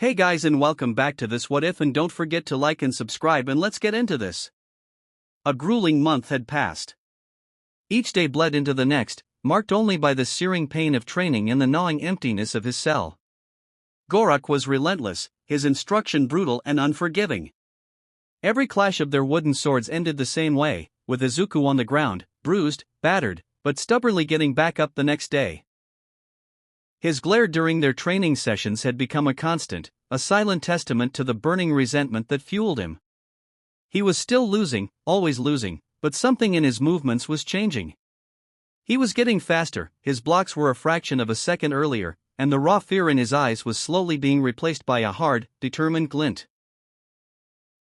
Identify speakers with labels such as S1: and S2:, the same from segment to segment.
S1: Hey guys, and welcome back to this What If, and don't forget to like and subscribe, and let's get into this. A grueling month had passed. Each day bled into the next, marked only by the searing pain of training and the gnawing emptiness of his cell. Gorak was relentless, his instruction brutal and unforgiving. Every clash of their wooden swords ended the same way, with Izuku on the ground, bruised, battered, but stubbornly getting back up the next day. His glare during their training sessions had become a constant, a silent testament to the burning resentment that fueled him. He was still losing, always losing, but something in his movements was changing. He was getting faster, his blocks were a fraction of a second earlier, and the raw fear in his eyes was slowly being replaced by a hard, determined glint.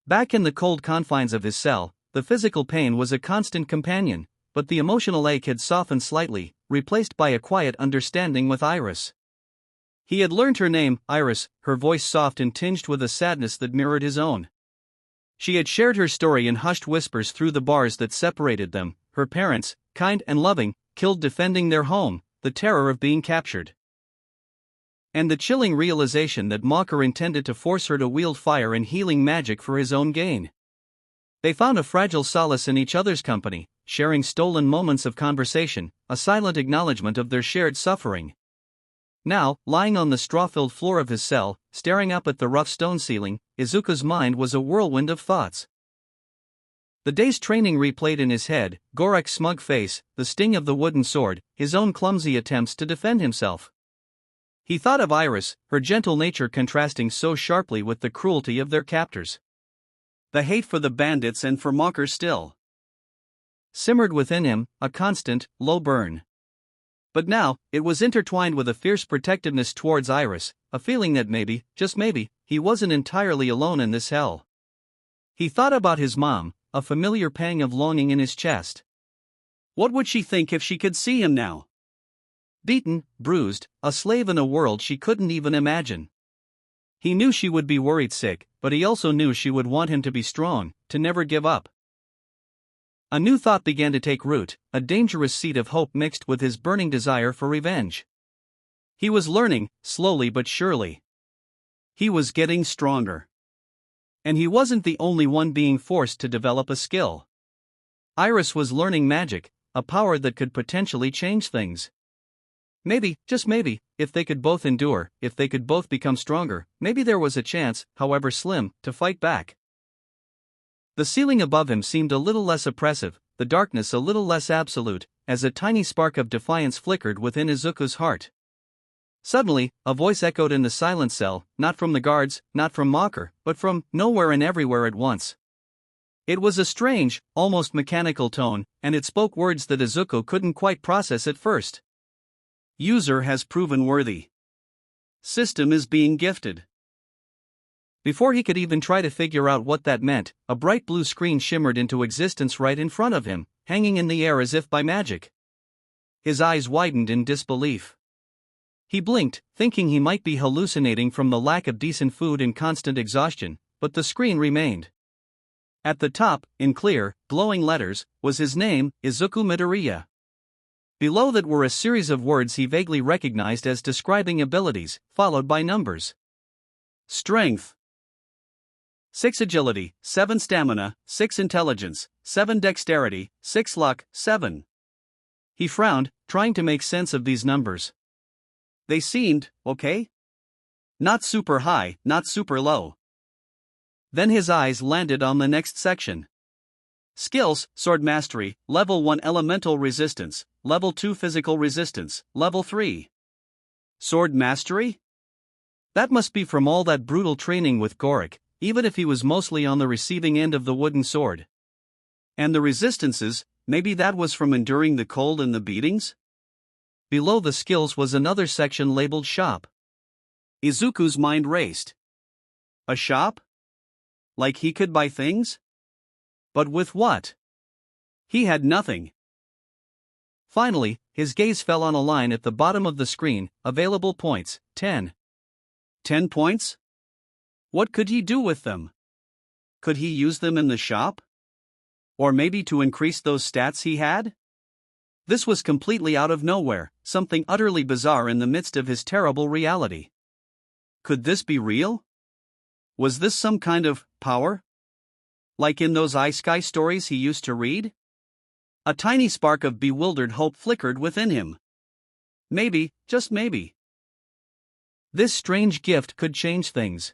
S1: Back in the cold confines of his cell, the physical pain was a constant companion, but the emotional ache had softened slightly, replaced by a quiet understanding with Iris. He had learned her name, Iris, her voice soft and tinged with a sadness that mirrored his own. She had shared her story in hushed whispers through the bars that separated them, her parents, kind and loving, killed defending their home, the terror of being captured. And the chilling realization that Mocker intended to force her to wield fire and healing magic for his own gain. They found a fragile solace in each other's company, sharing stolen moments of conversation, a silent acknowledgement of their shared suffering. Now, lying on the straw-filled floor of his cell, staring up at the rough stone ceiling, Izuku's mind was a whirlwind of thoughts. The day's training replayed in his head, Gorak's smug face, the sting of the wooden sword, his own clumsy attempts to defend himself. He thought of Iris, her gentle nature contrasting so sharply with the cruelty of their captors. The hate for the bandits and for Mocker still simmered within him, a constant, low burn. But now, it was intertwined with a fierce protectiveness towards Iris, a feeling that maybe, just maybe, he wasn't entirely alone in this hell. He thought about his mom, a familiar pang of longing in his chest. What would she think if she could see him now? Beaten, bruised, a slave in a world she couldn't even imagine. He knew she would be worried sick, but he also knew she would want him to be strong, to never give up. A new thought began to take root, a dangerous seed of hope mixed with his burning desire for revenge. He was learning, slowly but surely. He was getting stronger. And he wasn't the only one being forced to develop a skill. Iris was learning magic, a power that could potentially change things. Maybe, just maybe, if they could both endure, if they could both become stronger, maybe there was a chance, however slim, to fight back. The ceiling above him seemed a little less oppressive, the darkness a little less absolute, as a tiny spark of defiance flickered within Izuku's heart. Suddenly, a voice echoed in the silent cell, not from the guards, not from Mocker, but from nowhere and everywhere at once. It was a strange, almost mechanical tone, and it spoke words that Izuku couldn't quite process at first. User has proven worthy. System is being gifted. Before he could even try to figure out what that meant, a bright blue screen shimmered into existence right in front of him, hanging in the air as if by magic. His eyes widened in disbelief. He blinked, thinking he might be hallucinating from the lack of decent food and constant exhaustion, but the screen remained. At the top, in clear, glowing letters, was his name, Izuku Midoriya. Below that were a series of words he vaguely recognized as describing abilities, followed by numbers. Strength 6 agility, 7 stamina, 6 intelligence, 7 dexterity, 6 luck, 7. He frowned, trying to make sense of these numbers. They seemed okay. Not super high, not super low. Then his eyes landed on the next section. Skills, Sword Mastery, Level 1 Elemental Resistance, Level 2 Physical Resistance, Level 3. Sword Mastery? That must be from all that brutal training with Gorak, even if he was mostly on the receiving end of the wooden sword. And the resistances, maybe that was from enduring the cold and the beatings? Below the skills was another section labeled Shop. Izuku's mind raced. A shop? Like he could buy things? But with what? He had nothing. Finally, his gaze fell on a line at the bottom of the screen, available points, 10. 10 points? What could he do with them? Could he use them in the shop? Or maybe to increase those stats he had? This was completely out of nowhere, something utterly bizarre in the midst of his terrible reality. Could this be real? Was this some kind of power? Like in those Isekai stories he used to read? A tiny spark of bewildered hope flickered within him. Maybe, just maybe, this strange gift could change things.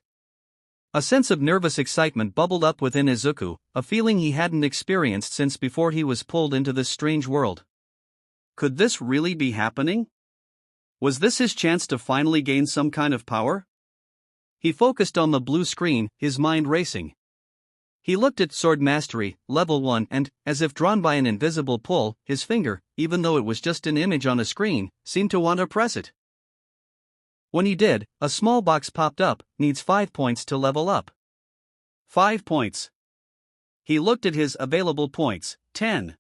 S1: A sense of nervous excitement bubbled up within Izuku, a feeling he hadn't experienced since before he was pulled into this strange world. Could this really be happening? Was this his chance to finally gain some kind of power? He focused on the blue screen, his mind racing. He looked at Sword Mastery, Level 1, and, as if drawn by an invisible pull, his finger, even though it was just an image on a screen, seemed to want to press it. When he did, a small box popped up, needs 5 points to level up. 5 points. He looked at his available points, 10.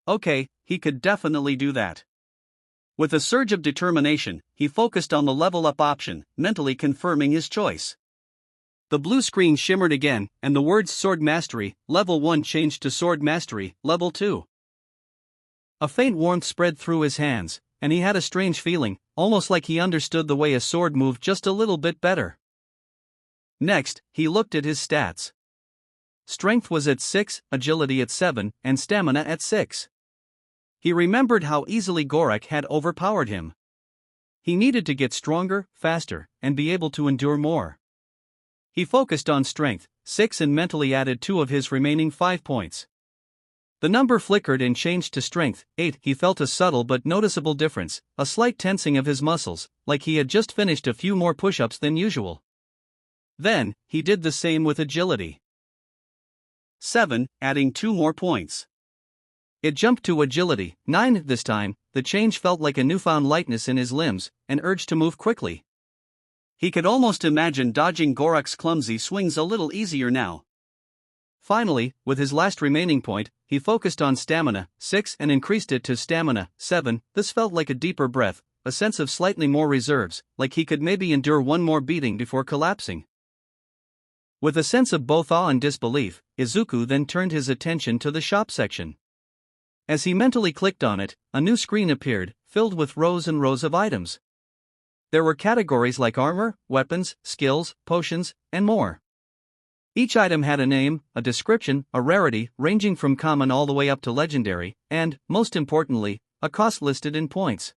S1: Okay, he could definitely do that. With a surge of determination, he focused on the level up option, mentally confirming his choice. The blue screen shimmered again, and the words Sword Mastery, Level 1 changed to Sword Mastery, Level 2. A faint warmth spread through his hands, and he had a strange feeling, almost like he understood the way a sword moved just a little bit better. Next, he looked at his stats. Strength was at 6, agility at 7, and stamina at 6. He remembered how easily Gorak had overpowered him. He needed to get stronger, faster, and be able to endure more. He focused on strength, 6, and mentally added 2 of his remaining 5 points. The number flickered and changed to strength, 8. He felt a subtle but noticeable difference, a slight tensing of his muscles, like he had just finished a few more push-ups than usual. Then, he did the same with agility. 7, adding 2 more points. It jumped to agility, 9 this time. The change felt like a newfound lightness in his limbs, an urge to move quickly. He could almost imagine dodging Gorak's clumsy swings a little easier now. Finally, with his last remaining point, he focused on stamina, 6, and increased it to stamina, 7. This felt like a deeper breath, a sense of slightly more reserves, like he could maybe endure one more beating before collapsing. With a sense of both awe and disbelief, Izuku then turned his attention to the shop section. As he mentally clicked on it, a new screen appeared, filled with rows and rows of items. There were categories like armor, weapons, skills, potions, and more. Each item had a name, a description, a rarity, ranging from common all the way up to legendary, and, most importantly, a cost listed in points.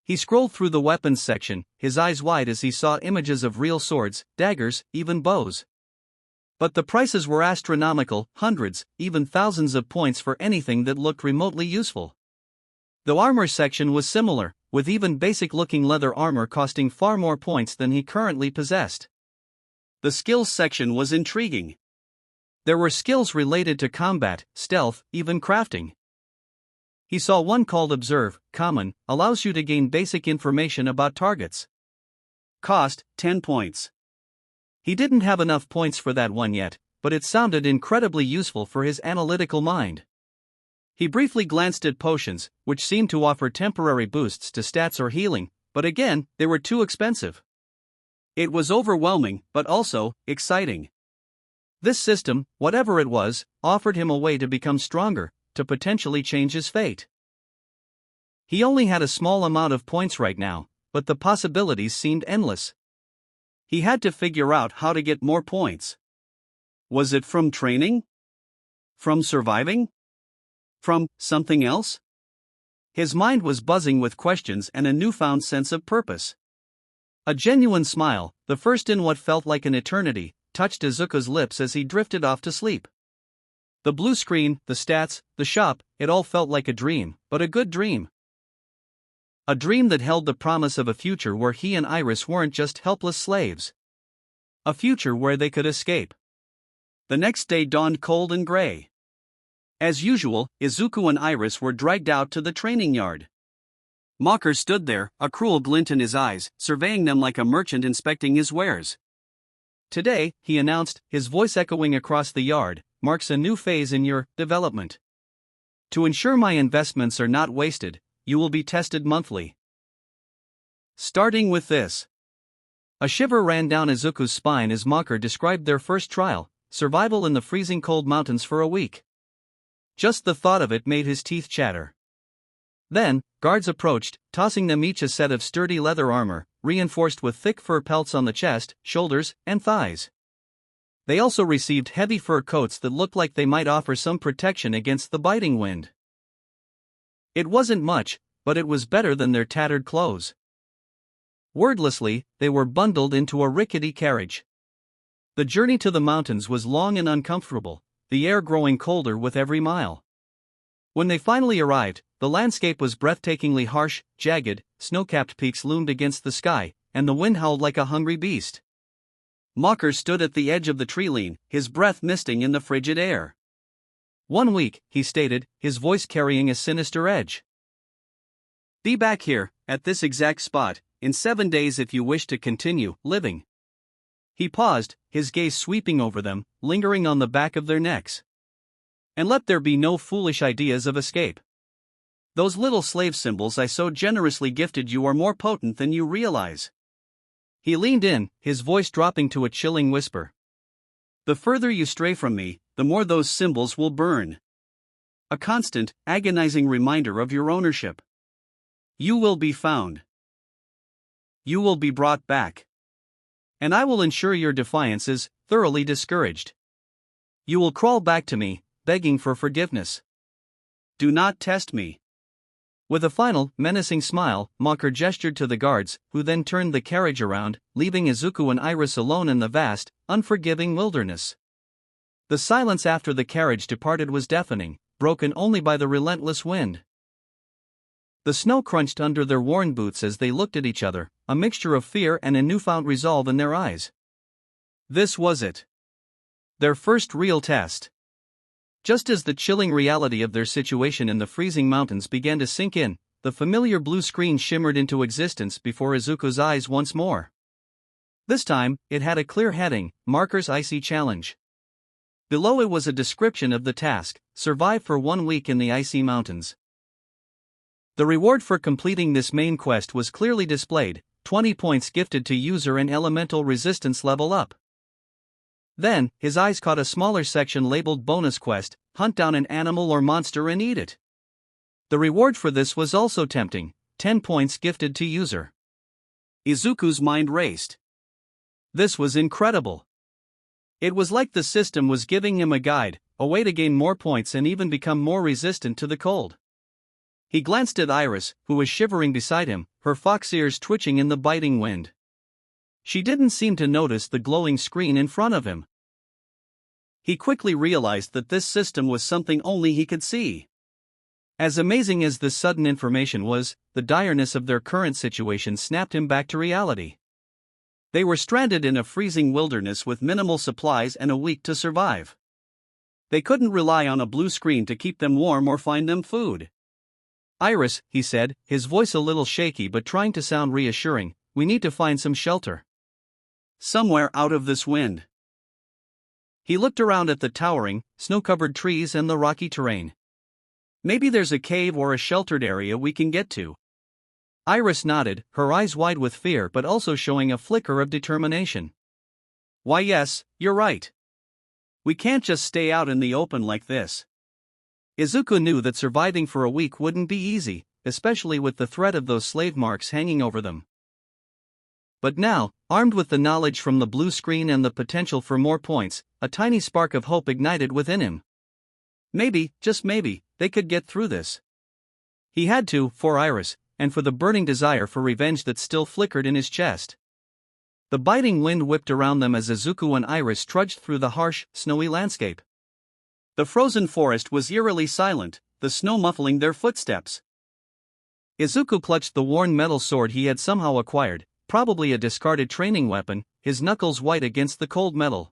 S1: He scrolled through the weapons section, his eyes wide as he saw images of real swords, daggers, even bows. But the prices were astronomical, hundreds, even thousands of points for anything that looked remotely useful. The armor section was similar, with even basic-looking leather armor costing far more points than he currently possessed. The skills section was intriguing. There were skills related to combat, stealth, even crafting. He saw one called Observe, common, allows you to gain basic information about targets. Cost, 10 points. He didn't have enough points for that one yet, but it sounded incredibly useful for his analytical mind. He briefly glanced at potions, which seemed to offer temporary boosts to stats or healing, but again, they were too expensive. It was overwhelming, but also exciting. This system, whatever it was, offered him a way to become stronger, to potentially change his fate. He only had a small amount of points right now, but the possibilities seemed endless. He had to figure out how to get more points. Was it from training? From surviving? From something else? His mind was buzzing with questions and a newfound sense of purpose. A genuine smile, the first in what felt like an eternity, touched Izuku's lips as he drifted off to sleep. The blue screen, the stats, the shop, it all felt like a dream, but a good dream. A dream that held the promise of a future where he and Iris weren't just helpless slaves. A future where they could escape. The next day dawned cold and gray. As usual, Izuku and Iris were dragged out to the training yard. Mocker stood there, a cruel glint in his eyes, surveying them like a merchant inspecting his wares. Today, he announced, his voice echoing across the yard, marks a new phase in your development. To ensure my investments are not wasted, you will be tested monthly. Starting with this. A shiver ran down Izuku's spine as Mocker described their first trial, survival in the freezing cold mountains for a week. Just the thought of it made his teeth chatter. Then, guards approached, tossing them each a set of sturdy leather armor, reinforced with thick fur pelts on the chest, shoulders, and thighs. They also received heavy fur coats that looked like they might offer some protection against the biting wind. It wasn't much, but it was better than their tattered clothes. Wordlessly, they were bundled into a rickety carriage. The journey to the mountains was long and uncomfortable, the air growing colder with every mile. When they finally arrived, the landscape was breathtakingly harsh, jagged, snow-capped peaks loomed against the sky, and the wind howled like a hungry beast. Mocker stood at the edge of the tree line, his breath misting in the frigid air. 1 week, he stated, his voice carrying a sinister edge. Be back here, at this exact spot, in 7 days if you wish to continue living. He paused, his gaze sweeping over them, lingering on the back of their necks. And let there be no foolish ideas of escape. Those little slave symbols I so generously gifted you are more potent than you realize. He leaned in, his voice dropping to a chilling whisper. The further you stray from me, the more those symbols will burn. A constant, agonizing reminder of your ownership. You will be found. You will be brought back. And I will ensure your defiance is thoroughly discouraged. You will crawl back to me, begging for forgiveness. Do not test me. With a final, menacing smile, Mocker gestured to the guards, who then turned the carriage around, leaving Izuku and Iris alone in the vast, unforgiving wilderness. The silence after the carriage departed was deafening, broken only by the relentless wind. The snow crunched under their worn boots as they looked at each other, a mixture of fear and a newfound resolve in their eyes. This was it. Their first real test. Just as the chilling reality of their situation in the freezing mountains began to sink in, the familiar blue screen shimmered into existence before Izuku's eyes once more. This time, it had a clear heading, Marker's Icy Challenge. Below it was a description of the task, survive for 1 week in the icy mountains. The reward for completing this main quest was clearly displayed, 20 points gifted to user and elemental resistance level up. Then, his eyes caught a smaller section labeled Bonus Quest, hunt down an animal or monster and eat it. The reward for this was also tempting, 10 points gifted to user. Izuku's mind raced. This was incredible. It was like the system was giving him a guide, a way to gain more points and even become more resistant to the cold. He glanced at Iris, who was shivering beside him, her fox ears twitching in the biting wind. She didn't seem to notice the glowing screen in front of him. He quickly realized that this system was something only he could see. As amazing as this sudden information was, the direness of their current situation snapped him back to reality. They were stranded in a freezing wilderness with minimal supplies and a week to survive. They couldn't rely on a blue screen to keep them warm or find them food. Iris, he said, his voice a little shaky but trying to sound reassuring, we need to find some shelter. Somewhere out of this wind. He looked around at the towering, snow-covered trees and the rocky terrain. Maybe there's a cave or a sheltered area we can get to. Iris nodded, her eyes wide with fear but also showing a flicker of determination. Why yes, you're right. We can't just stay out in the open like this. Izuku knew that surviving for a week wouldn't be easy, especially with the threat of those slave marks hanging over them. But now, armed with the knowledge from the blue screen and the potential for more points, a tiny spark of hope ignited within him. Maybe, just maybe, they could get through this. He had to, for Iris, and for the burning desire for revenge that still flickered in his chest. The biting wind whipped around them as Izuku and Iris trudged through the harsh, snowy landscape. The frozen forest was eerily silent, the snow muffling their footsteps. Izuku clutched the worn metal sword he had somehow acquired, probably a discarded training weapon, his knuckles white against the cold metal.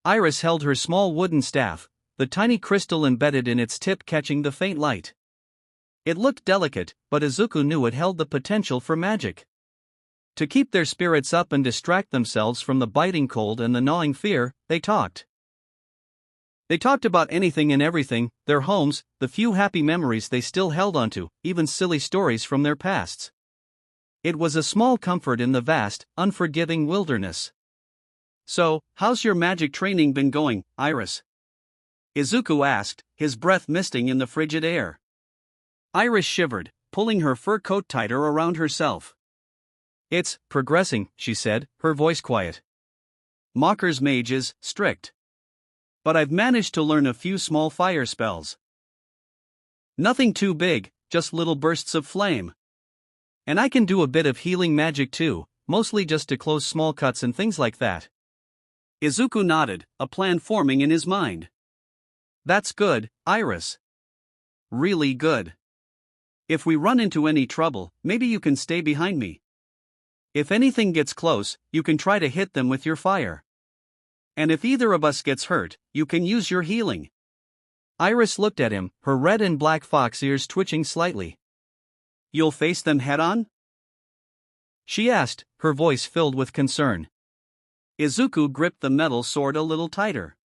S1: Iris held her small wooden staff, the tiny crystal embedded in its tip catching the faint light. It looked delicate, but Izuku knew it held the potential for magic. To keep their spirits up and distract themselves from the biting cold and the gnawing fear, they talked. They talked about anything and everything, their homes, the few happy memories they still held onto, even silly stories from their pasts. It was a small comfort in the vast, unforgiving wilderness. So, how's your magic training been going, Iris? Izuku asked, his breath misting in the frigid air. Iris shivered, pulling her fur coat tighter around herself. It's progressing, she said, her voice quiet. Mocker's mage is strict. But I've managed to learn a few small fire spells. Nothing too big, just little bursts of flame. And I can do a bit of healing magic too, mostly just to close small cuts and things like that. Izuku nodded, a plan forming in his mind. That's good, Iris. Really good. If we run into any trouble, maybe you can stay behind me. If anything gets close, you can try to hit them with your fire. And if either of us gets hurt, you can use your healing. Iris looked at him, her red and black fox ears twitching slightly. You'll face them head-on? She asked, her voice filled with concern. Izuku gripped the metal sword a little tighter.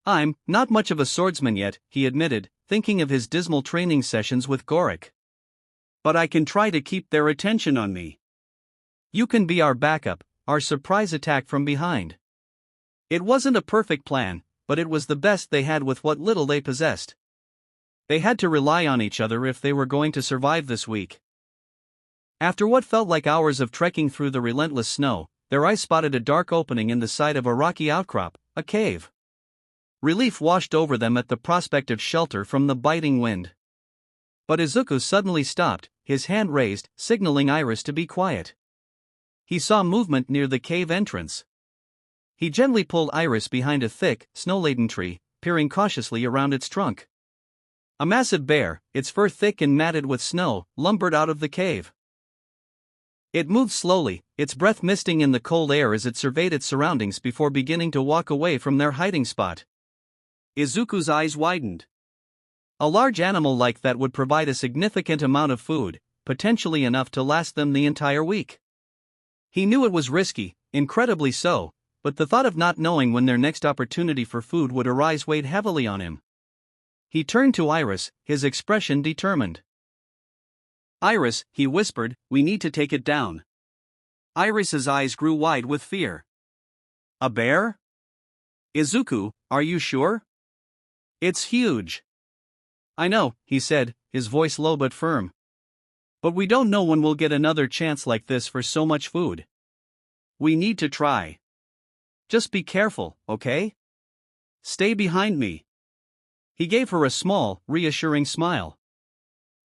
S1: I'm not much of a swordsman yet, he admitted, thinking of his dismal training sessions with Gorik. But I can try to keep their attention on me. You can be our backup, our surprise attack from behind. It wasn't a perfect plan, but it was the best they had with what little they possessed. They had to rely on each other if they were going to survive this week. After what felt like hours of trekking through the relentless snow, their eyes spotted a dark opening in the side of a rocky outcrop, a cave. Relief washed over them at the prospect of shelter from the biting wind. But Izuku suddenly stopped, his hand raised, signaling Iris to be quiet. He saw movement near the cave entrance. He gently pulled Iris behind a thick, snow-laden tree, peering cautiously around its trunk. A massive bear, its fur thick and matted with snow, lumbered out of the cave. It moved slowly, its breath misting in the cold air as it surveyed its surroundings before beginning to walk away from their hiding spot. Izuku's eyes widened. A large animal like that would provide a significant amount of food, potentially enough to last them the entire week. He knew it was risky, incredibly so, but the thought of not knowing when their next opportunity for food would arise weighed heavily on him. He turned to Iris, his expression determined. Iris, he whispered, we need to take it down. Iris's eyes grew wide with fear. A bear? Izuku, are you sure? It's huge. I know, he said, his voice low but firm. But we don't know when we'll get another chance like this for so much food. We need to try. Just be careful, okay? Stay behind me. He gave her a small, reassuring smile.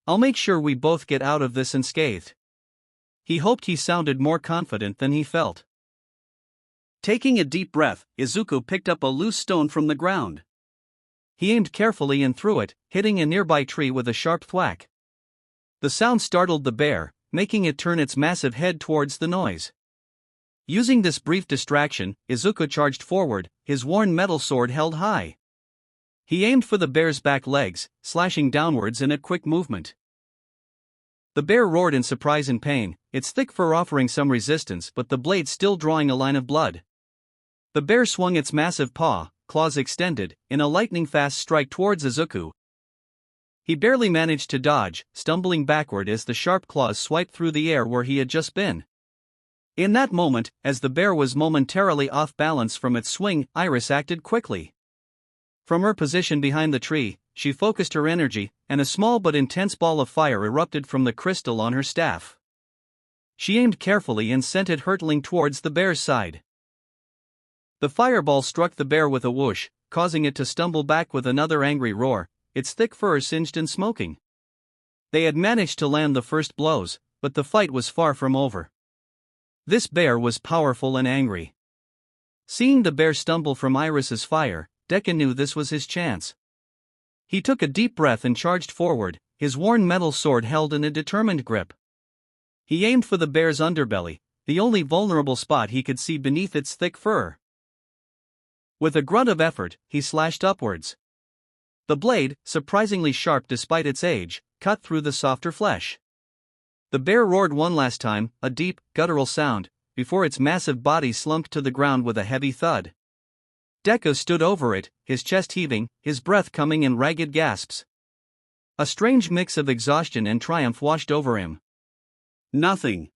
S1: I'll make sure we both get out of this unscathed. He hoped he sounded more confident than he felt. Taking a deep breath, Izuku picked up a loose stone from the ground. He aimed carefully and threw it, hitting a nearby tree with a sharp thwack. The sound startled the bear, making it turn its massive head towards the noise. Using this brief distraction, Izuku charged forward, his worn metal sword held high. He aimed for the bear's back legs, slashing downwards in a quick movement. The bear roared in surprise and pain, its thick fur offering some resistance but the blade still drawing a line of blood. The bear swung its massive paw, claws extended, in a lightning-fast strike towards Izuku. He barely managed to dodge, stumbling backward as the sharp claws swiped through the air where he had just been. In that moment, as the bear was momentarily off balance from its swing, Iris acted quickly. From her position behind the tree, she focused her energy, and a small but intense ball of fire erupted from the crystal on her staff. She aimed carefully and sent it hurtling towards the bear's side. The fireball struck the bear with a whoosh, causing it to stumble back with another angry roar, its thick fur singed and smoking. They had managed to land the first blows, but the fight was far from over. This bear was powerful and angry. Seeing the bear stumble from Iris's fire, Deku knew this was his chance. He took a deep breath and charged forward, his worn metal sword held in a determined grip. He aimed for the bear's underbelly, the only vulnerable spot he could see beneath its thick fur. With a grunt of effort, he slashed upwards. The blade, surprisingly sharp despite its age, cut through the softer flesh. The bear roared one last time, a deep, guttural sound, before its massive body slumped to the ground with a heavy thud. Deku stood over it, his chest heaving, his breath coming in ragged gasps. A strange mix of exhaustion and triumph washed over him. Nothing.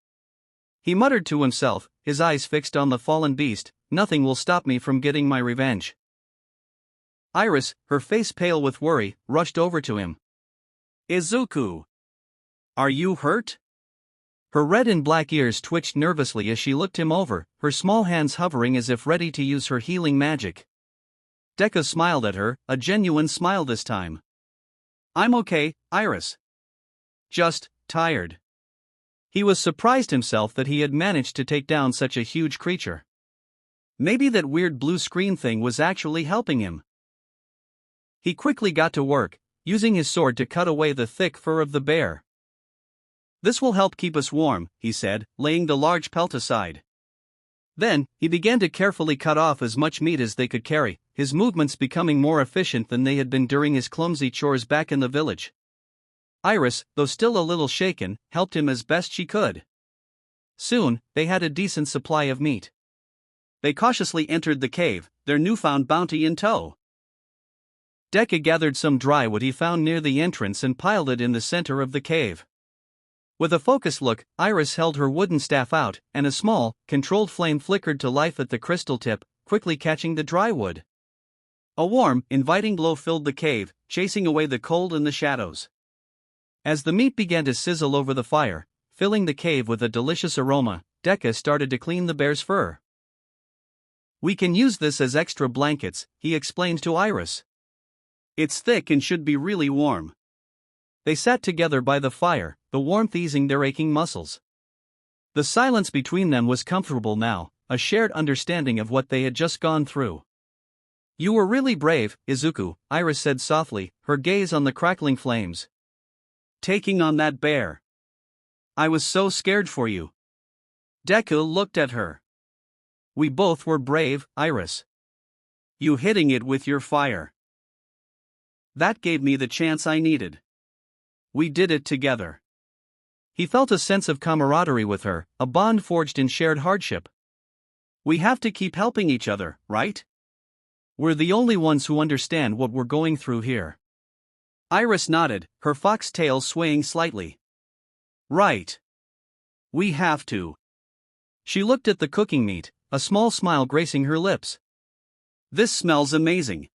S1: He muttered to himself, his eyes fixed on the fallen beast, nothing will stop me from getting my revenge. Iris, her face pale with worry, rushed over to him. Izuku. Are you hurt? Her red and black ears twitched nervously as she looked him over, her small hands hovering as if ready to use her healing magic. Deku smiled at her, a genuine smile this time. I'm okay, Iris. Just tired. He was surprised himself that he had managed to take down such a huge creature. Maybe that weird blue screen thing was actually helping him. He quickly got to work, using his sword to cut away the thick fur of the bear. This will help keep us warm, he said, laying the large pelt aside. Then, he began to carefully cut off as much meat as they could carry, his movements becoming more efficient than they had been during his clumsy chores back in the village. Iris, though still a little shaken, helped him as best she could. Soon, they had a decent supply of meat. They cautiously entered the cave, their newfound bounty in tow. Deku gathered some dry wood he found near the entrance and piled it in the center of the cave. With a focused look, Iris held her wooden staff out, and a small, controlled flame flickered to life at the crystal tip, quickly catching the dry wood. A warm, inviting glow filled the cave, chasing away the cold and the shadows. As the meat began to sizzle over the fire, filling the cave with a delicious aroma, Deku started to clean the bear's fur. We can use this as extra blankets, he explained to Iris. It's thick and should be really warm. They sat together by the fire, the warmth easing their aching muscles. The silence between them was comfortable now, a shared understanding of what they had just gone through. You were really brave, Izuku, Iris said softly, her gaze on the crackling flames. Taking on that bear. I was so scared for you. Deku looked at her. We both were brave, Iris. You hitting it with your fire. That gave me the chance I needed. We did it together. He felt a sense of camaraderie with her, a bond forged in shared hardship. We have to keep helping each other, right? We're the only ones who understand what we're going through here. Iris nodded, her fox tail swaying slightly. Right. We have to. She looked at the cooking meat, a small smile gracing her lips. This smells amazing.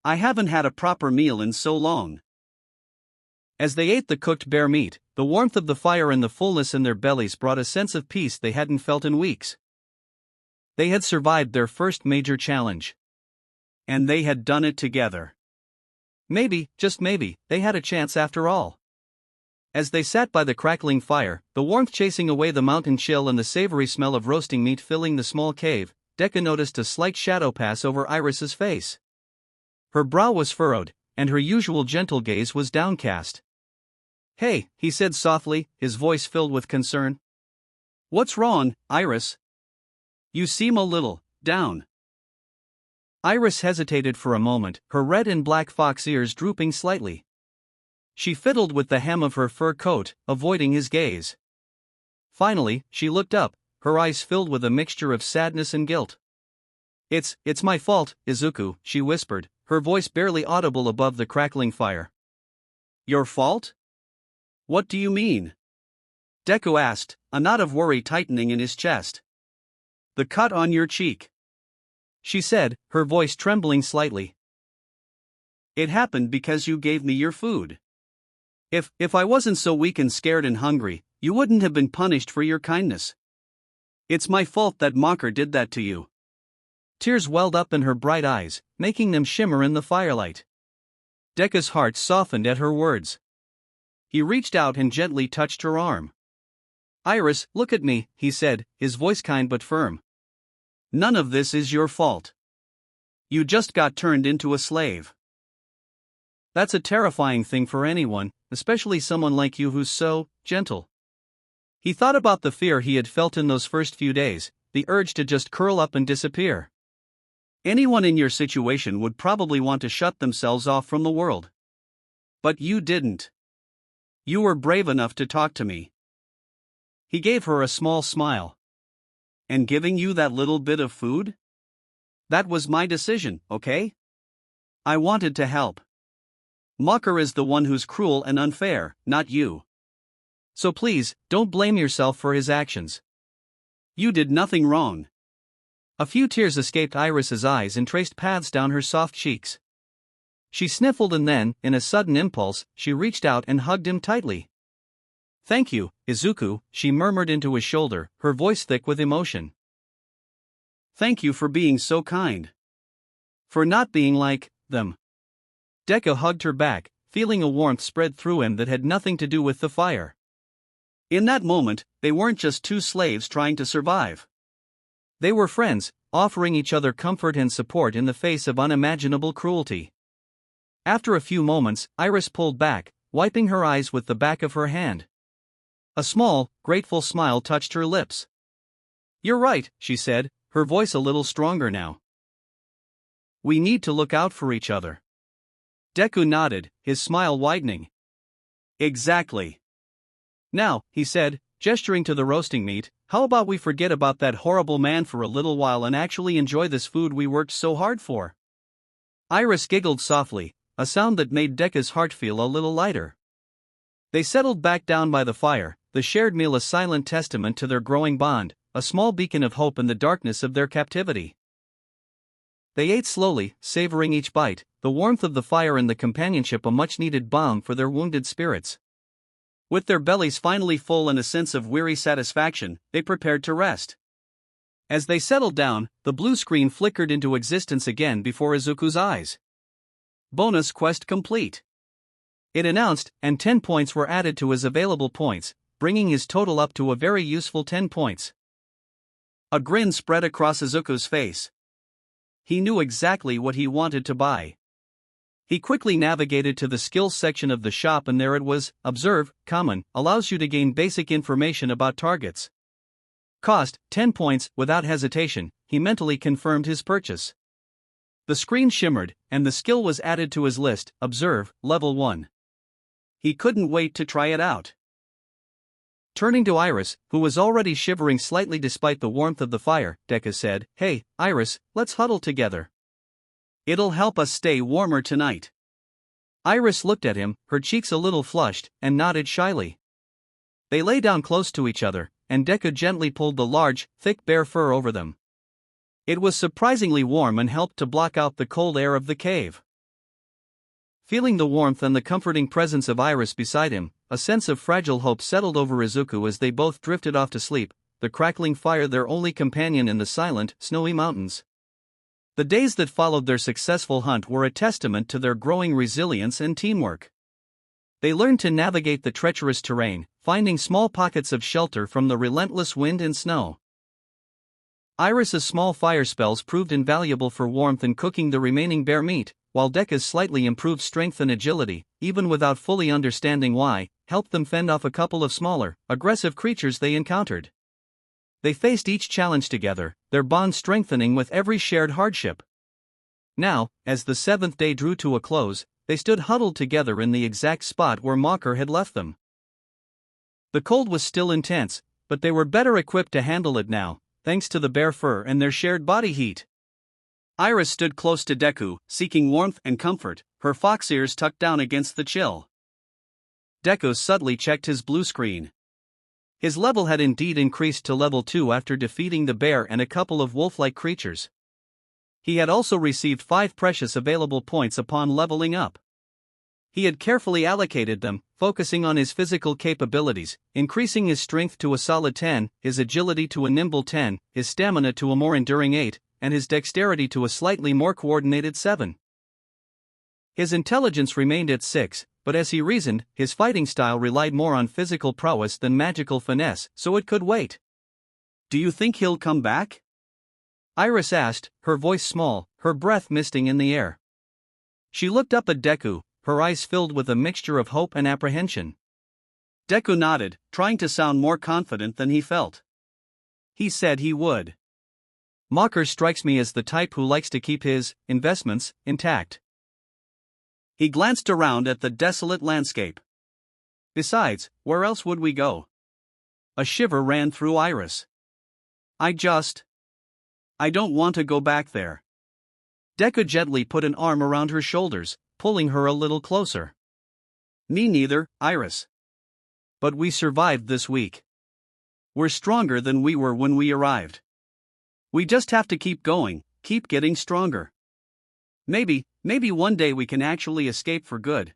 S1: I haven't had a proper meal in so long. As they ate the cooked bear meat, the warmth of the fire and the fullness in their bellies brought a sense of peace they hadn't felt in weeks. They had survived their first major challenge. And they had done it together. Maybe, just maybe, they had a chance after all. As they sat by the crackling fire, the warmth chasing away the mountain chill and the savory smell of roasting meat filling the small cave, Deku noticed a slight shadow pass over Iris's face. Her brow was furrowed, and her usual gentle gaze was downcast. Hey, he said softly, his voice filled with concern. What's wrong, Iris? You seem a little down. Iris hesitated for a moment, her red and black fox ears drooping slightly. She fiddled with the hem of her fur coat, avoiding his gaze. Finally, she looked up, her eyes filled with a mixture of sadness and guilt. It's my fault, Izuku, she whispered, her voice barely audible above the crackling fire. Your fault? What do you mean? Deku asked, a knot of worry tightening in his chest. The cut on your cheek. She said, her voice trembling slightly. It happened because you gave me your food. If I wasn't so weak and scared and hungry, you wouldn't have been punished for your kindness. It's my fault that Mocker did that to you. Tears welled up in her bright eyes, making them shimmer in the firelight. Deku's heart softened at her words. He reached out and gently touched her arm. Iris, look at me, he said, his voice kind but firm. None of this is your fault. You just got turned into a slave. That's a terrifying thing for anyone, especially someone like you who's so gentle. He thought about the fear he had felt in those first few days, the urge to just curl up and disappear. Anyone in your situation would probably want to shut themselves off from the world. But you didn't. You were brave enough to talk to me. He gave her a small smile. And giving you that little bit of food? That was my decision, okay? I wanted to help. Mocker is the one who's cruel and unfair, not you. So please, don't blame yourself for his actions. You did nothing wrong. A few tears escaped Iris's eyes and traced paths down her soft cheeks. She sniffled and then, in a sudden impulse, she reached out and hugged him tightly. "Thank you, Izuku," she murmured into his shoulder, her voice thick with emotion. "Thank you for being so kind. For not being like them." Deku hugged her back, feeling a warmth spread through him that had nothing to do with the fire. In that moment, they weren't just two slaves trying to survive. They were friends, offering each other comfort and support in the face of unimaginable cruelty. After a few moments, Iris pulled back, wiping her eyes with the back of her hand. A small, grateful smile touched her lips. "You're right," she said, her voice a little stronger now. "We need to look out for each other." Deku nodded, his smile widening. "Exactly. Now," he said, gesturing to the roasting meat, "how about we forget about that horrible man for a little while and actually enjoy this food we worked so hard for?" Iris giggled softly, a sound that made Deku's heart feel a little lighter. They settled back down by the fire, the shared meal a silent testament to their growing bond, a small beacon of hope in the darkness of their captivity. They ate slowly, savoring each bite, the warmth of the fire and the companionship a much-needed balm for their wounded spirits. With their bellies finally full and a sense of weary satisfaction, they prepared to rest. As they settled down, the blue screen flickered into existence again before Izuku's eyes. Bonus quest complete. It announced, and 10 points were added to his available points, bringing his total up to a very useful 10 points. A grin spread across Izuku's face. He knew exactly what he wanted to buy. He quickly navigated to the skills section of the shop and there it was, Observe, Common, allows you to gain basic information about targets. Cost, 10 points, without hesitation, he mentally confirmed his purchase. The screen shimmered, and the skill was added to his list, Observe, Level 1. He couldn't wait to try it out. Turning to Iris, who was already shivering slightly despite the warmth of the fire, Deku said, "Hey, Iris, let's huddle together. It'll help us stay warmer tonight." Iris looked at him, her cheeks a little flushed, and nodded shyly. They lay down close to each other, and Deku gently pulled the large, thick bear fur over them. It was surprisingly warm and helped to block out the cold air of the cave. Feeling the warmth and the comforting presence of Iris beside him, a sense of fragile hope settled over Izuku as they both drifted off to sleep, the crackling fire their only companion in the silent, snowy mountains. The days that followed their successful hunt were a testament to their growing resilience and teamwork. They learned to navigate the treacherous terrain, finding small pockets of shelter from the relentless wind and snow. Iris's small fire spells proved invaluable for warmth in cooking the remaining bear meat, while Deku's slightly improved strength and agility, even without fully understanding why, helped them fend off a couple of smaller, aggressive creatures they encountered. They faced each challenge together, their bond strengthening with every shared hardship. Now, as the 7th day drew to a close, they stood huddled together in the exact spot where Mocker had left them. The cold was still intense, but they were better equipped to handle it now, thanks to the bear fur and their shared body heat. Iris stood close to Deku, seeking warmth and comfort, her fox ears tucked down against the chill. Deku subtly checked his blue screen. His level had indeed increased to level 2 after defeating the bear and a couple of wolf-like creatures. He had also received 5 precious available points upon leveling up. He had carefully allocated them, focusing on his physical capabilities, increasing his strength to a solid 10, his agility to a nimble 10, his stamina to a more enduring 8, and his dexterity to a slightly more coordinated 7. His intelligence remained at 6, but as he reasoned, his fighting style relied more on physical prowess than magical finesse, so it could wait. "Do you think he'll come back?" Iris asked, her voice small, her breath misting in the air. She looked up at Deku, her eyes filled with a mixture of hope and apprehension. Deku nodded, trying to sound more confident than he felt. He said he would. "Mocker strikes me as the type who likes to keep his investments intact." He glanced around at the desolate landscape. "Besides, where else would we go?" A shiver ran through Iris. I don't want to go back there." Deku gently put an arm around her shoulders, pulling her a little closer. "Me neither, Iris. But we survived this week. We're stronger than we were when we arrived. We just have to keep going, keep getting stronger. Maybe Maybe one day we can actually escape for good.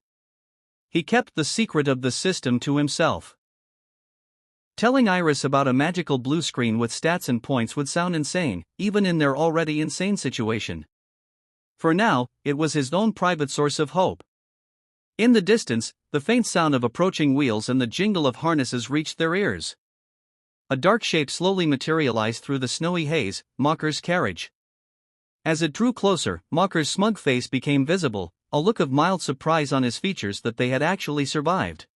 S1: He kept the secret of the system to himself. Telling Iris about a magical blue screen with stats and points would sound insane, even in their already insane situation. For now, it was his own private source of hope. In the distance, the faint sound of approaching wheels and the jingle of harnesses reached their ears. A dark shape slowly materialized through the snowy haze, Mocker's carriage. As it drew closer, Mocker's smug face became visible, a look of mild surprise on his features that they had actually survived.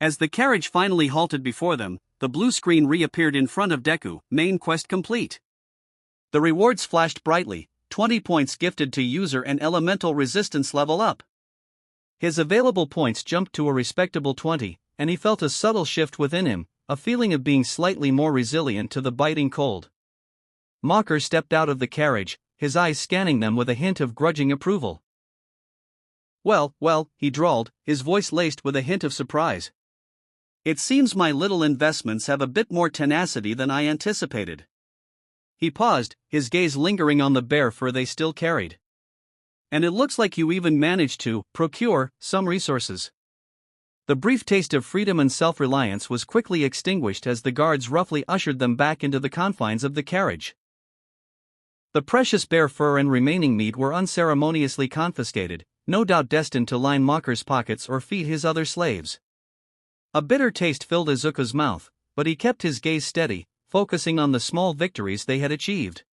S1: As the carriage finally halted before them, the blue screen reappeared in front of Deku, main quest complete. The rewards flashed brightly, 20 points gifted to user and elemental resistance level up. His available points jumped to a respectable 20, and he felt a subtle shift within him, a feeling of being slightly more resilient to the biting cold. Mocker stepped out of the carriage, his eyes scanning them with a hint of grudging approval. Well, he drawled, his voice laced with a hint of surprise. It seems my little investments have a bit more tenacity than I anticipated. He paused, his gaze lingering on the bare fur they still carried. And it looks like you even managed to procure some resources. The brief taste of freedom and self-reliance was quickly extinguished as the guards roughly ushered them back into the confines of the carriage. The precious bear fur and remaining meat were unceremoniously confiscated, no doubt destined to line Mocker's pockets or feed his other slaves. A bitter taste filled Izuku's mouth, but he kept his gaze steady, focusing on the small victories they had achieved.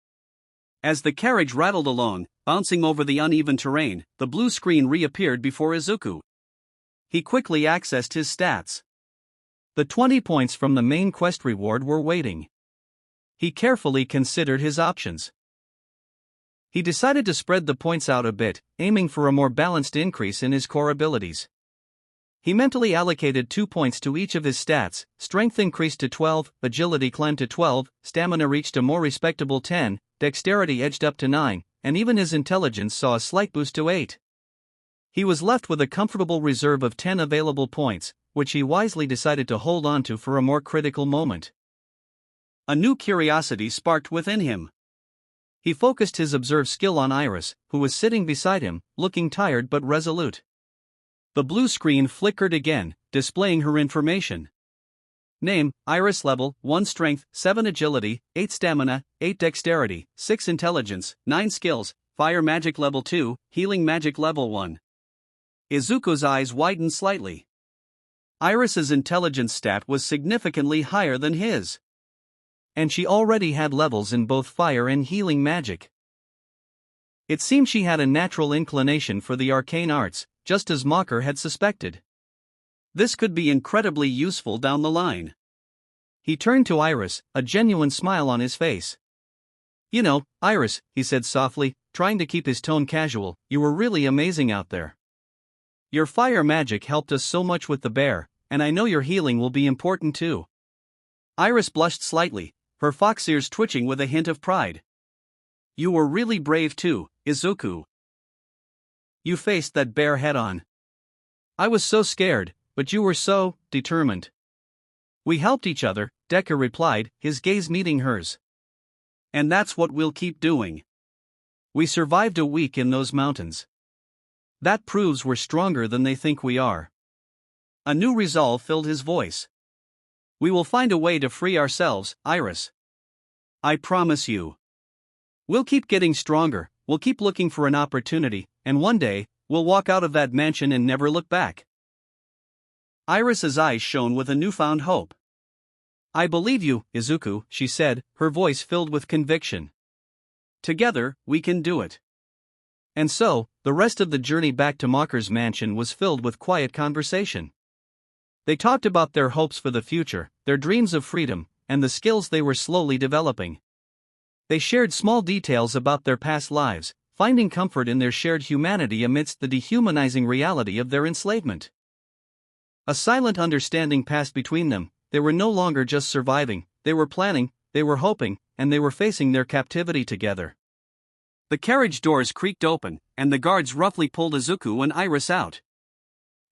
S1: As the carriage rattled along, bouncing over the uneven terrain, the blue screen reappeared before Izuku. He quickly accessed his stats. The 20 points from the main quest reward were waiting. He carefully considered his options. He decided to spread the points out a bit, aiming for a more balanced increase in his core abilities. He mentally allocated 2 points to each of his stats, strength increased to 12, agility climbed to 12, stamina reached a more respectable 10, dexterity edged up to 9, and even his intelligence saw a slight boost to 8. He was left with a comfortable reserve of 10 available points, which he wisely decided to hold on to for a more critical moment. A new curiosity sparked within him. He focused his observe skill on Iris, who was sitting beside him, looking tired but resolute. The blue screen flickered again, displaying her information. Name, Iris level, 1 strength, 7 agility, 8 stamina, 8 dexterity, 6 intelligence, 9 skills, fire magic level 2, healing magic level 1. Izuku's eyes widened slightly. Iris's intelligence stat was significantly higher than his. And she already had levels in both fire and healing magic. It seemed she had a natural inclination for the arcane arts, just as Mocker had suspected. This could be incredibly useful down the line. He turned to Iris, a genuine smile on his face. You know, Iris, he said softly, trying to keep his tone casual, you were really amazing out there. Your fire magic helped us so much with the bear, and I know your healing will be important too. Iris blushed slightly, her fox ears twitching with a hint of pride. You were really brave too, Izuku. You faced that bear head-on. I was so scared, but you were so determined. We helped each other, Deku replied, his gaze meeting hers. And that's what we'll keep doing. We survived a week in those mountains. That proves we're stronger than they think we are. A new resolve filled his voice. We will find a way to free ourselves, Iris. I promise you. We'll keep getting stronger, we'll keep looking for an opportunity, and one day, we'll walk out of that mansion and never look back. Iris's eyes shone with a newfound hope. I believe you, Izuku, she said, her voice filled with conviction. Together, we can do it. And so, the rest of the journey back to Mocker's mansion was filled with quiet conversation. They talked about their hopes for the future, their dreams of freedom, and the skills they were slowly developing. They shared small details about their past lives, finding comfort in their shared humanity amidst the dehumanizing reality of their enslavement. A silent understanding passed between them. They were no longer just surviving, they were planning, they were hoping, and they were facing their captivity together. The carriage doors creaked open, and the guards roughly pulled Izuku and Iris out.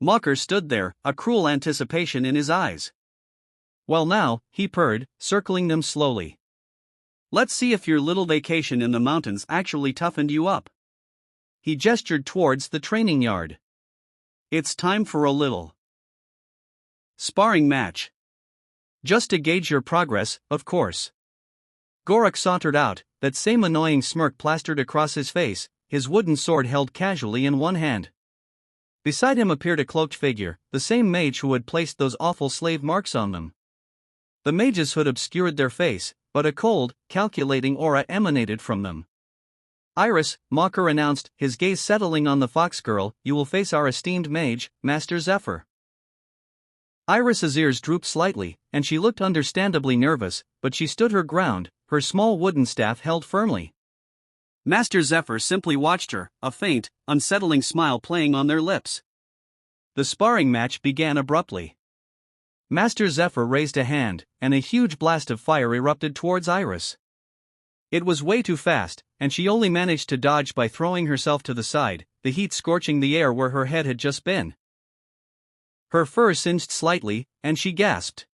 S1: Mocker stood there, a cruel anticipation in his eyes. Well now, he purred, circling them slowly. Let's see if your little vacation in the mountains actually toughened you up. he gestured towards the training yard. It's time for a little sparring match. Just to gauge your progress, of course. Gorik sauntered out, that same annoying smirk plastered across his face, his wooden sword held casually in one hand. Beside him appeared a cloaked figure, the same mage who had placed those awful slave marks on them. The mage's hood obscured their face, but a cold, calculating aura emanated from them. Iris, Mocker announced, his gaze settling on the fox girl, you will face our esteemed mage, Master Zephyr. Iris's ears drooped slightly, and she looked understandably nervous, but she stood her ground, her small wooden staff held firmly. Master Zephyr simply watched her, a faint, unsettling smile playing on their lips. The sparring match began abruptly. Master Zephyr raised a hand, and a huge blast of fire erupted towards Iris. It was way too fast, and she only managed to dodge by throwing herself to the side, the heat scorching the air where her head had just been. Her fur singed slightly, and she gasped.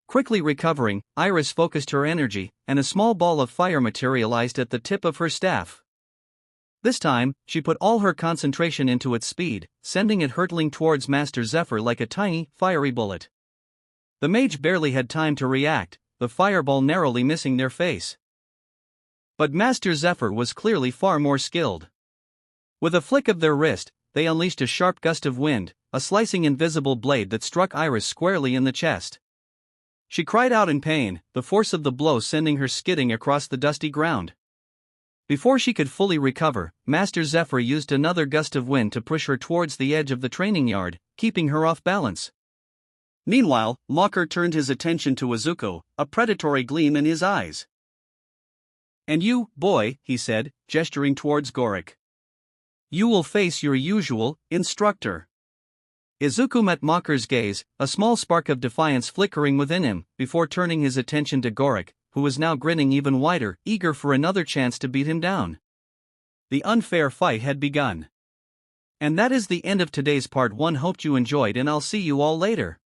S1: Quickly recovering, Iris focused her energy, and a small ball of fire materialized at the tip of her staff. This time, she put all her concentration into its speed, sending it hurtling towards Master Zephyr like a tiny, fiery bullet. The mage barely had time to react, the fireball narrowly missing their face. But Master Zephyr was clearly far more skilled. With a flick of their wrist, they unleashed a sharp gust of wind, a slicing invisible blade that struck Iris squarely in the chest. She cried out in pain, the force of the blow sending her skidding across the dusty ground. Before she could fully recover, Master Zephyr used another gust of wind to push her towards the edge of the training yard, keeping her off balance. Meanwhile, Mocker turned his attention to Izuku, a predatory gleam in his eyes. And you, boy, he said, gesturing towards Gorik. You will face your usual instructor. Izuku met Mocker's gaze, a small spark of defiance flickering within him, before turning his attention to Gorik, who was now grinning even wider, eager for another chance to beat him down. The unfair fight had begun. And that is the end of today's part 1. Hoped you enjoyed, and I'll see you all later.